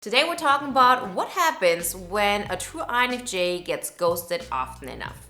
Today we're talking about what happens when a true INFJ gets ghosted often enough.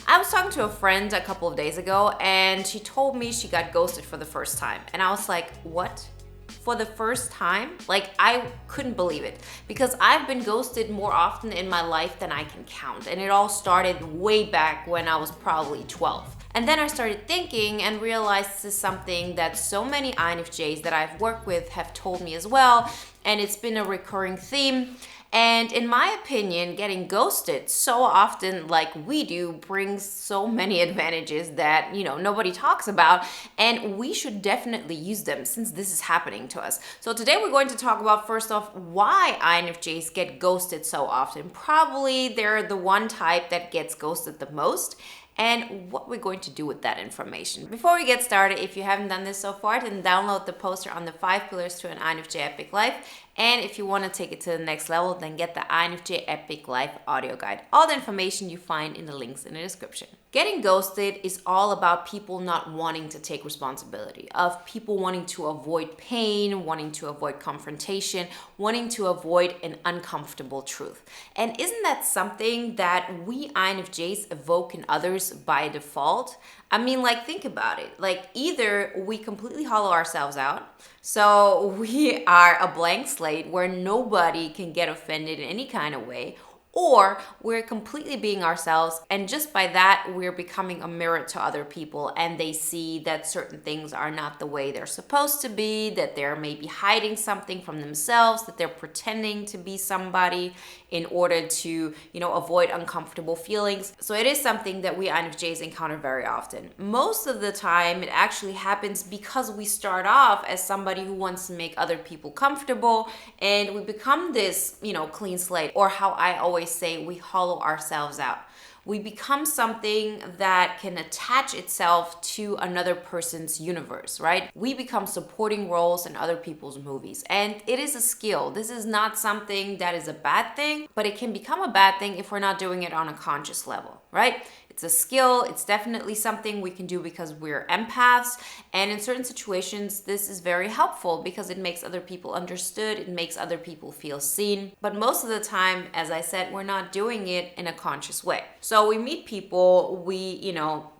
I was talking to a friend a couple of days ago and she told me she got ghosted for the first time. And I was like, what? For the first time? Like, I couldn't believe it because I've been ghosted more often in my life than I can count. And it all started way back when I was probably 12. And then I started thinking and realized this is something that so many INFJs that I've worked with have told me as well. And it's been a recurring theme. And in my opinion, getting ghosted so often like we do brings so many advantages that, nobody talks about. And we should definitely use them since this is happening to us. So today we're going to talk about, first off, why INFJs get ghosted so often. Probably they're the one type that gets ghosted the most, and what we're going to do with that information. Before we get started, if you haven't done this so far, then download the poster on the 5 pillars to an INFJ Epic Life. And if you want to take it to the next level, then get the INFJ Epic Life audio guide. All the information you find in the links in the description. Getting ghosted is all about people not wanting to take responsibility, of people wanting to avoid pain, wanting to avoid confrontation, wanting to avoid an uncomfortable truth. And isn't that something that we INFJs evoke in others by default? I mean, think about it. Either we completely hollow ourselves out, so we are a blank slate where nobody can get offended in any kind of way, or we're completely being ourselves, and just by that, we're becoming a mirror to other people, and they see that certain things are not the way they're supposed to be, that they're maybe hiding something from themselves, that they're pretending to be somebody in order to, avoid uncomfortable feelings. So it is something that we INFJs encounter very often. Most of the time, it actually happens because we start off as somebody who wants to make other people comfortable, and we become this, clean slate, or how I always say, we hollow ourselves out. We become something that can attach itself to another person's universe, right? We become supporting roles in other people's movies. And it is a skill. This is not something that is a bad thing, but it can become a bad thing if we're not doing it on a conscious level, right? It's a skill. It's definitely something we can do because we're empaths. And in certain situations, this is very helpful because it makes other people understood. It makes other people feel seen. But most of the time, as I said, we're not doing it in a conscious way. So we meet people, we,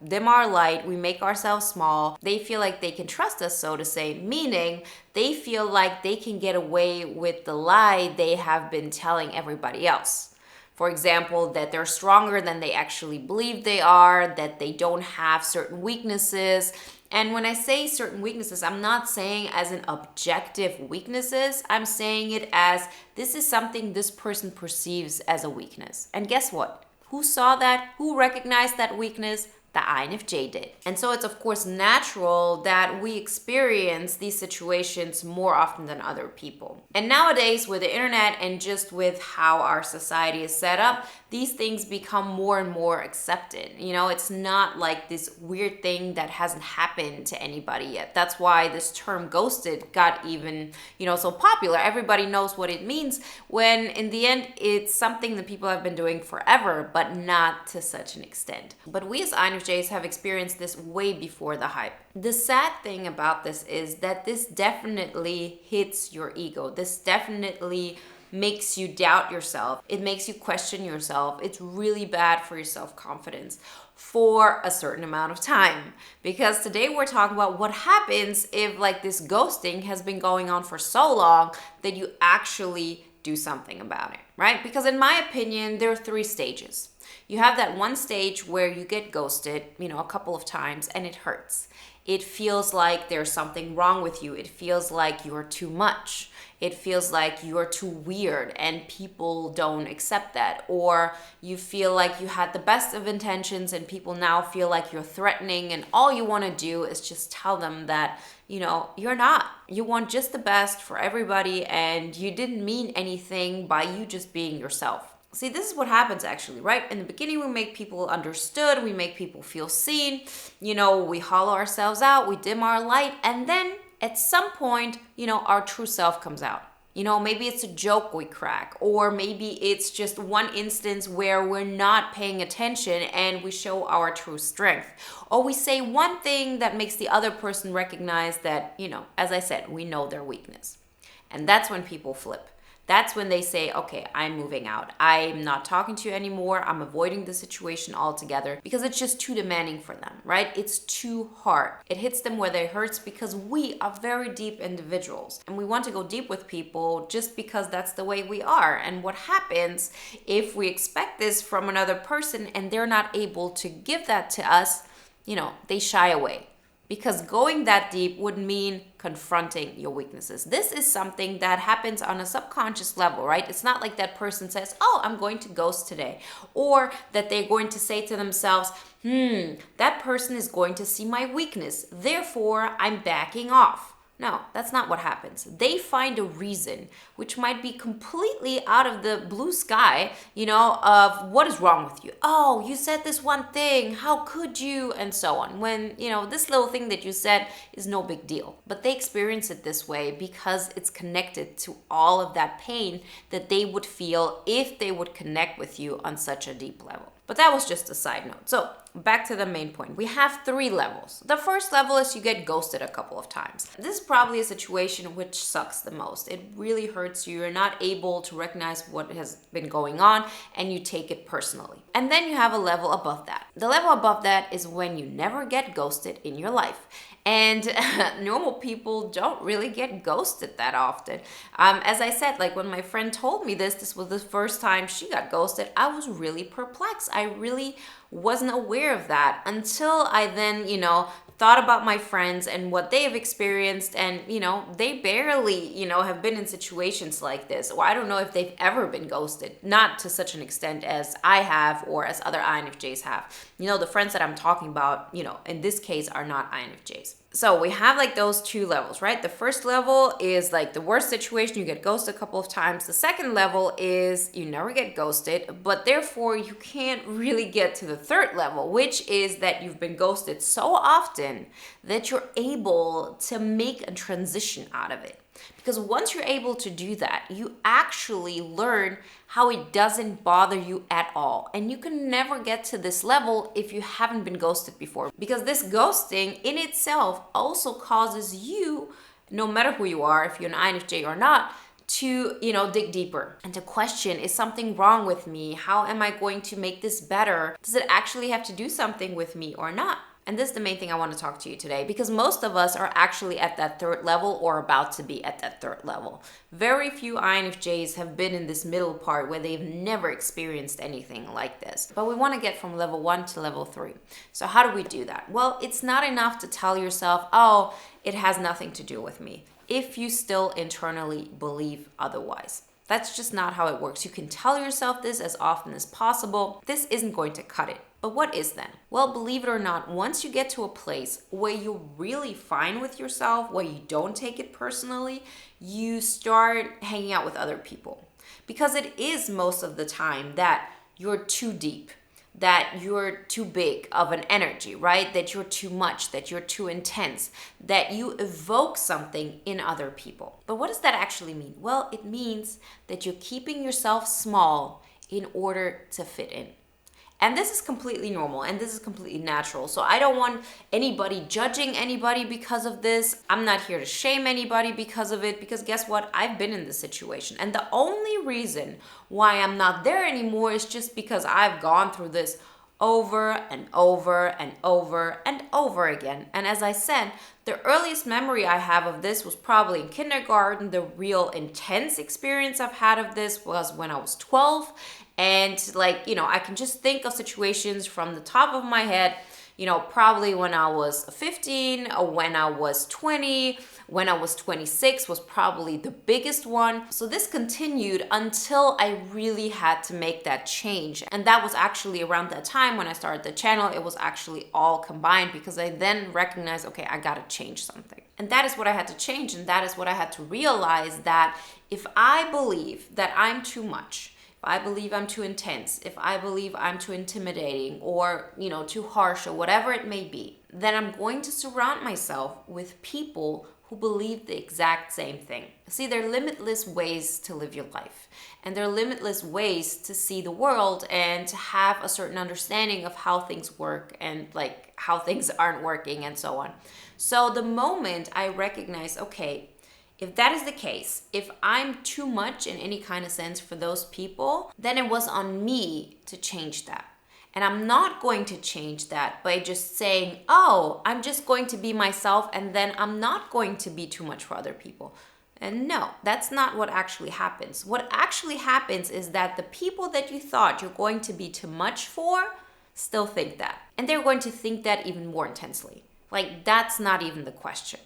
dim our light, we make ourselves small. They feel like they can trust us, so to say, meaning they feel like they can get away with the lie they have been telling everybody else. For example, that they're stronger than they actually believe they are, that they don't have certain weaknesses. And when I say certain weaknesses, I'm not saying as an objective weaknesses. I'm saying it as this is something this person perceives as a weakness. And guess what? Who saw that? Who recognized that weakness? The INFJ did. And so it's of course natural that we experience these situations more often than other people. And nowadays with the internet and just with how our society is set up, these things become more and more accepted. It's not like this weird thing that hasn't happened to anybody yet. That's why this term ghosted got even, so popular. Everybody knows what it means when in the end it's something that people have been doing forever, but not to such an extent. But we as INFJs have experienced this way before the hype. The sad thing about this is that this definitely hits your ego. This definitely makes you doubt yourself. It makes you question yourself. It's really bad for your self-confidence for a certain amount of time. Because today we're talking about what happens if this ghosting has been going on for so long that you actually do something about it, right? Because in my opinion, there are 3 stages. You have that one stage where you get ghosted, a couple of times and it hurts. It feels like there's something wrong with you. It feels like you're too much. It feels like you're too weird and people don't accept that. Or you feel like you had the best of intentions and people now feel like you're threatening and all you want to do is just tell them that, you're not. You want just the best for everybody and you didn't mean anything by you just being yourself. See, this is what happens actually, right? In the beginning, we make people understood, we make people feel seen, we hollow ourselves out, we dim our light, and then at some point, our true self comes out. Maybe it's a joke we crack, or maybe it's just one instance where we're not paying attention and we show our true strength. Or we say one thing that makes the other person recognize that, as I said, we know their weakness. And that's when people flip. that's when they say, okay, I'm moving out. I'm not talking to you anymore. I'm avoiding the situation altogether because it's just too demanding for them, right? It's too hard. It hits them where they hurts because we are very deep individuals and we want to go deep with people just because that's the way we are. And what happens if we expect this from another person and they're not able to give that to us? They shy away. Because going that deep would mean confronting your weaknesses. This is something that happens on a subconscious level, right? It's not like that person says, oh, I'm going to ghost today. Or that they're going to say to themselves, that person is going to see my weakness. Therefore, I'm backing off. No, that's not what happens. They find a reason, which might be completely out of the blue sky, of what is wrong with you. Oh, you said this one thing. How could you? And so on. When, this little thing that you said is no big deal. But they experience it this way because it's connected to all of that pain that they would feel if they would connect with you on such a deep level. But that was just a side note. So back to the main point. We have 3 levels. The first level is you get ghosted a couple of times. This is probably a situation which sucks the most. It really hurts you. You're not able to recognize what has been going on and you take it personally. And then you have a level above that. The level above that is when you never get ghosted in your life. And normal people don't really get ghosted that often. As I said, like when my friend told me this was the first time she got ghosted, I was really perplexed. I really wasn't aware of that until I then, thought about my friends and what they have experienced. And, they barely, have been in situations like this. Or I don't know if they've ever been ghosted. Not to such an extent as I have or as other INFJs have. The friends that I'm talking about, in this case are not INFJs. So we have like those 2 levels, right? The first level is like the worst situation, you get ghosted a couple of times. The second level is you never get ghosted, but therefore you can't really get to the third level, which is that you've been ghosted so often that you're able to make a transition out of it. Because once you're able to do that, you actually learn how it doesn't bother you at all. And you can never get to this level if you haven't been ghosted before. Because this ghosting in itself also causes you, no matter who you are, if you're an INFJ or not, to, dig deeper and to question, is something wrong with me? How am I going to make this better? Does it actually have to do something with me or not? And this is the main thing I want to talk to you today, because most of us are actually at that third level or about to be at that third level. Very few INFJs have been in this middle part where they've never experienced anything like this. But we want to get from level 1 to level 3. So how do we do that? Well, it's not enough to tell yourself, oh, it has nothing to do with me, if you still internally believe otherwise. That's just not how it works. You can tell yourself this as often as possible. This isn't going to cut it. But what is then? Well, believe it or not, once you get to a place where you're really fine with yourself, where you don't take it personally, you start hanging out with other people. Because it is most of the time that you're too deep, that you're too big of an energy, right? That you're too much, that you're too intense, that you evoke something in other people. But what does that actually mean? Well, it means that you're keeping yourself small in order to fit in. And this is completely normal and this is completely natural. So I don't want anybody judging anybody because of this. I'm not here to shame anybody because of it, because guess what? I've been in this situation. And the only reason why I'm not there anymore is just because I've gone through this over and over and over and over again. And as I said, the earliest memory I have of this was probably in kindergarten. The real intense experience I've had of this was when I was 12. And I can just think of situations from the top of my head, probably when I was 15, or when I was 20, when I was 26 was probably the biggest one. So this continued until I really had to make that change. And that was actually around that time when I started the channel. It was actually all combined because I then recognized, okay, I gotta change something. And that is what I had to change. And that is what I had to realize, that if I believe that I'm too much, if I believe I'm too intense, if I believe I'm too intimidating or, too harsh or whatever it may be, then I'm going to surround myself with people who believe the exact same thing. See, there are limitless ways to live your life, and there are limitless ways to see the world and to have a certain understanding of how things work and how things aren't working and so on. So the moment I recognize, okay, If that is the case, if I'm too much in any kind of sense for those people, then it was on me to change that. And I'm not going to change that by just saying, oh, I'm just going to be myself and then I'm not going to be too much for other people. And no, that's not what actually happens. What actually happens is that the people that you thought you're going to be too much for still think that. And they're going to think that even more intensely. Like, that's not even the question.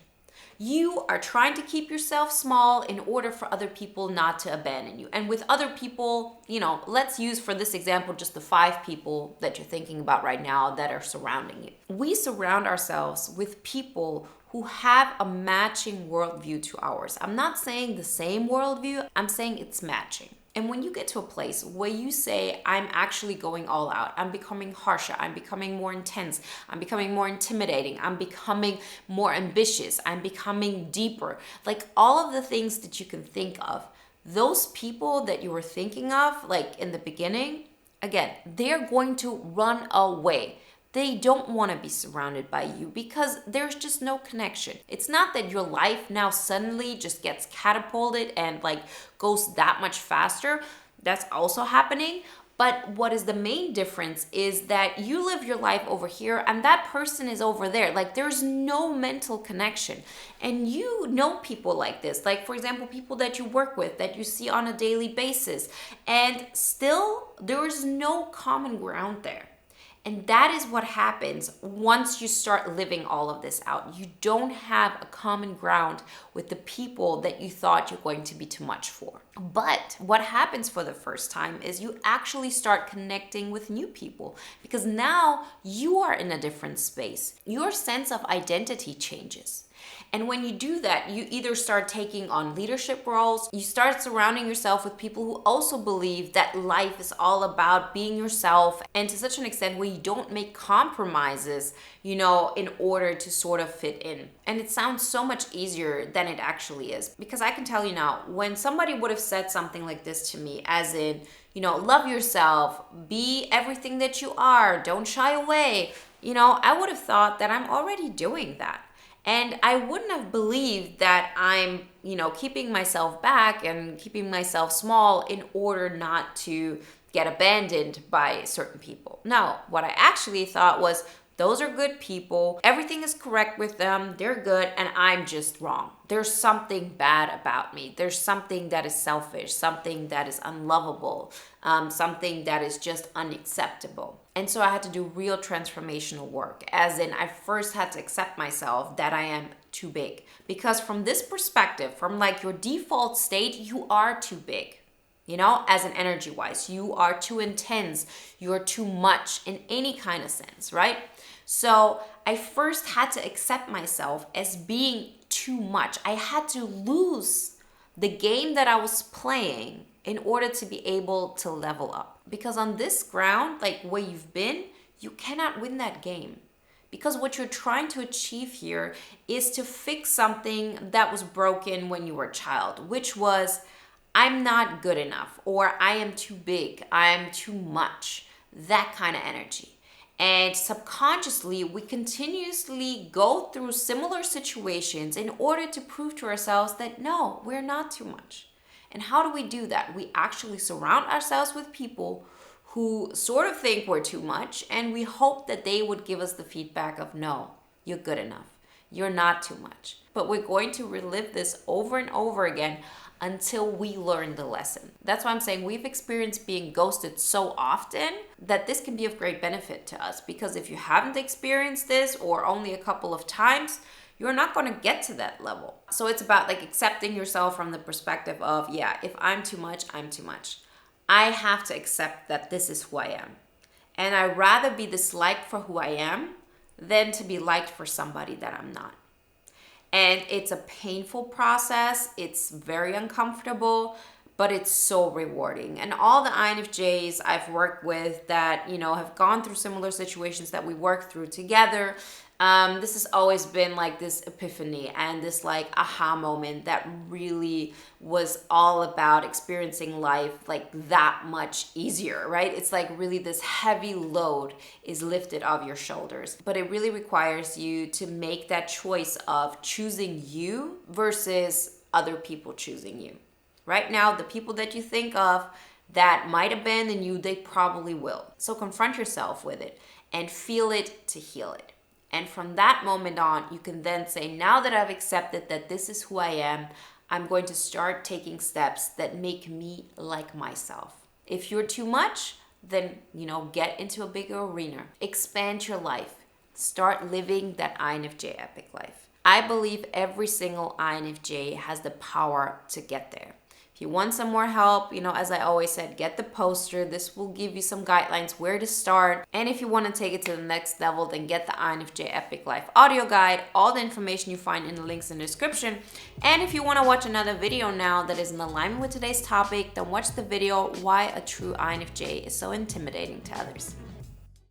You are trying to keep yourself small in order for other people not to abandon you. And with other people, let's use for this example just the 5 people that you're thinking about right now that are surrounding you. We surround ourselves with people who have a matching worldview to ours. I'm not saying the same worldview, I'm saying it's matching. And when you get to a place where you say, I'm actually going all out, I'm becoming harsher, I'm becoming more intense, I'm becoming more intimidating, I'm becoming more ambitious, I'm becoming deeper, like all of the things that you can think of, those people that you were thinking of, like in the beginning, again, they're going to run away. They don't want to be surrounded by you because there's just no connection. It's not that your life now suddenly just gets catapulted and like goes that much faster. That's also happening. But what is the main difference is that you live your life over here and that person is over there. Like there's no mental connection. And you know people like this. Like for example, people that you work with, that you see on a daily basis. And still there is no common ground there. And that is what happens once you start living all of this out. You don't have a common ground with the people that you thought you're going to be too much for. But what happens for the first time is you actually start connecting with new people because now you are in a different space. Your sense of identity changes. And when you do that, you either start taking on leadership roles, you start surrounding yourself with people who also believe that life is all about being yourself, and to such an extent where you don't make compromises, in order to sort of fit in. And it sounds so much easier than it actually is. Because I can tell you now, when somebody would have said something like this to me, as in, love yourself, be everything that you are, don't shy away, I would have thought that I'm already doing that. And I wouldn't have believed that I'm, keeping myself back and keeping myself small in order not to get abandoned by certain people. No, what I actually thought was, those are good people. Everything is correct with them. They're good. And I'm just wrong. There's something bad about me. There's something that is selfish, something that is unlovable, something that is just unacceptable. And so I had to do real transformational work, as in I first had to accept myself that I am too big. Because from this perspective, from like your default state, you are too big. As an energy wise, you are too intense, you're too much in any kind of sense, right? So I first had to accept myself as being too much. I had to lose the game that I was playing in order to be able to level up. Because on this ground, like where you've been, you cannot win that game. Because what you're trying to achieve here is to fix something that was broken when you were a child, which was, I'm not good enough, or I am too big, I'm too much, that kind of energy. And subconsciously, we continuously go through similar situations in order to prove to ourselves that no, we're not too much. And how do we do that? We actually surround ourselves with people who sort of think we're too much, and we hope that they would give us the feedback of no, you're good enough, you're not too much. But we're going to relive this over and over again until we learn the lesson. That's why I'm saying we've experienced being ghosted so often that this can be of great benefit to us. Because if you haven't experienced this, or only a couple of times, you're not going to get to that level. So it's about like accepting yourself from the perspective of, yeah, if I'm too much, I'm too much. I have to accept that this is who I am. And I'd rather be disliked for who I am than to be liked for somebody that I'm not. And it's a painful process. It's very uncomfortable, but it's so rewarding. And all the INFJs I've worked with that, have gone through similar situations that we work through together, this has always been like this epiphany and this like aha moment that really was all about experiencing life like that much easier, right? It's like really this heavy load is lifted off your shoulders. But it really requires you to make that choice of choosing you versus other people choosing you. Right now, the people that you think of that might abandon you, they probably will. So confront yourself with it and feel it to heal it. And from that moment on, you can then say, now that I've accepted that this is who I am, I'm going to start taking steps that make me like myself. If you're too much, then, get into a bigger arena. Expand your life. Start living that INFJ epic life. I believe every single INFJ has the power to get there. If you want some more help, as I always said, get the poster. This will give you some guidelines where to start. And if you want to take it to the next level, then get the INFJ Epic Life audio guide. All the information you find in the links in the description. And if you want to watch another video now that is in alignment with today's topic, then watch the video, Why a True INFJ is So Intimidating to Others.